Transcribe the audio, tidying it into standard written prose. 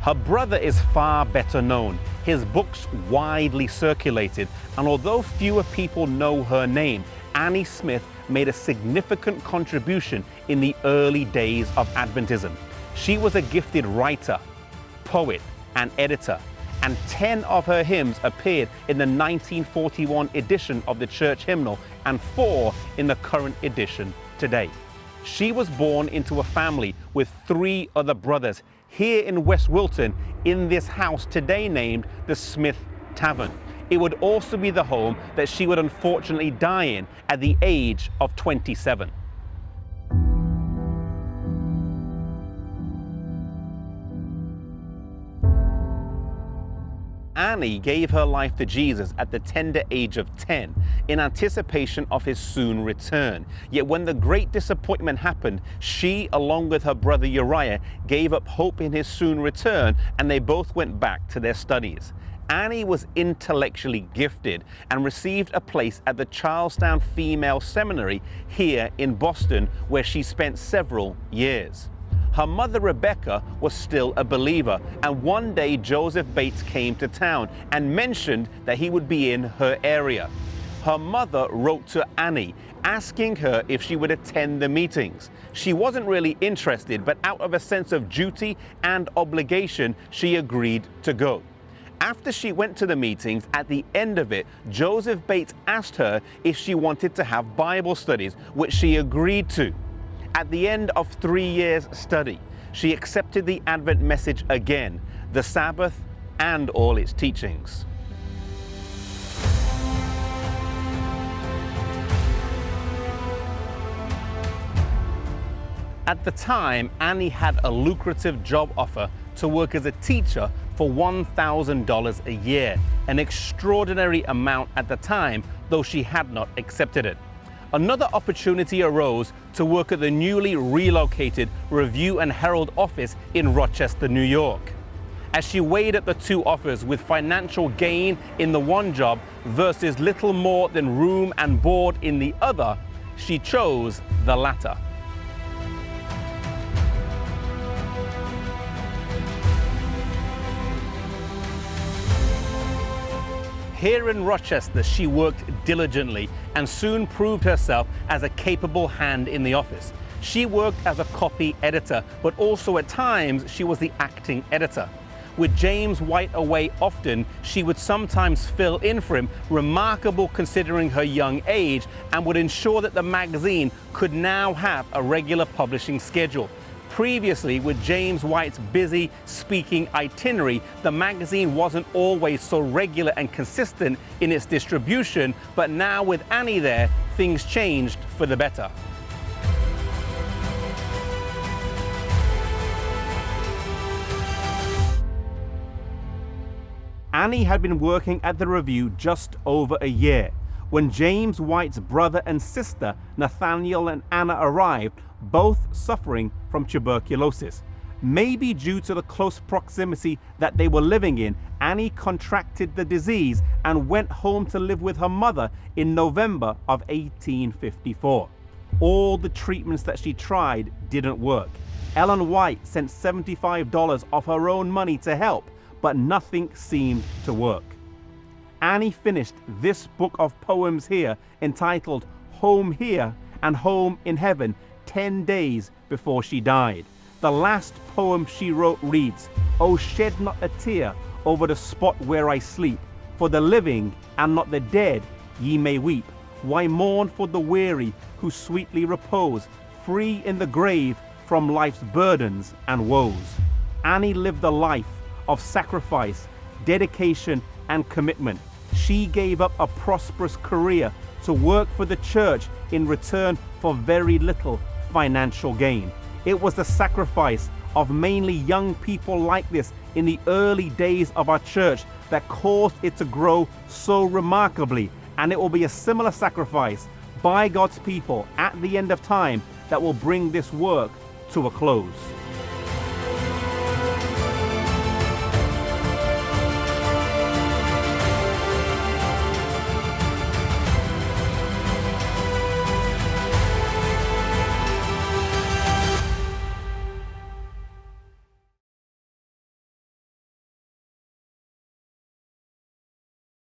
Her brother is far better known, his books widely circulated, and although fewer people know her name, Annie Smith made a significant contribution in the early days of Adventism. She was a gifted writer, poet, and editor, and 10 of her hymns appeared in the 1941 edition of the church hymnal and 4 in the current edition today. She was born into a family with 3 other brothers here in West Wilton in this house today named the Smith Tavern. It would also be the home that she would unfortunately die in at the age of 27. Annie gave her life to Jesus at the tender age of 10 in anticipation of his soon return. Yet when the great disappointment happened, she, along with her brother Uriah, gave up hope in his soon return, and they both went back to their studies. Annie was intellectually gifted and received a place at the Charlestown Female Seminary here in Boston, where she spent several years. Her mother Rebecca was still a believer, and one day Joseph Bates came to town and mentioned that he would be in her area. Her mother wrote to Annie asking her if she would attend the meetings. She wasn't really interested, but out of a sense of duty and obligation, she agreed to go. After she went to the meetings, at the end of it, Joseph Bates asked her if she wanted to have Bible studies, which she agreed to. At the end of 3 years' study, she accepted the Advent message again, the Sabbath and all its teachings. At the time, Annie had a lucrative job offer to work as a teacher for $1,000 a year, an extraordinary amount at the time, though she had not accepted it. Another opportunity arose to work at the newly relocated Review and Herald office in Rochester, New York. As she weighed at the 2 offers with financial gain in the one job versus little more than room and board in the other, she chose the latter. Here in Rochester, she worked diligently and soon proved herself as a capable hand in the office. She worked as a copy editor, but also at times she was the acting editor. With James White away often, she would sometimes fill in for him, remarkable considering her young age, and would ensure that the magazine could now have a regular publishing schedule. Previously, with James White's busy speaking itinerary, the magazine wasn't always so regular and consistent in its distribution, but now with Annie there, things changed for the better. Annie had been working at the Review just over a year when James White's brother and sister, Nathaniel and Anna, arrived, both suffering from tuberculosis. Maybe due to the close proximity that they were living in, Annie contracted the disease and went home to live with her mother in November of 1854. All the treatments that she tried didn't work. Ellen White sent $75 of her own money to help, but nothing seemed to work. Annie finished this book of poems here, entitled Home Here and Home in Heaven, 10 days before she died. The last poem she wrote reads, "Oh, shed not a tear over the spot where I sleep. For the living and not the dead ye may weep. Why mourn for the weary who sweetly repose, free in the grave from life's burdens and woes?" Annie lived a life of sacrifice, dedication, and commitment. She gave up a prosperous career to work for the church in return for very little financial gain. It was the sacrifice of mainly young people like this in the early days of our church that caused it to grow so remarkably, and it will be a similar sacrifice by God's people at the end of time that will bring this work to a close.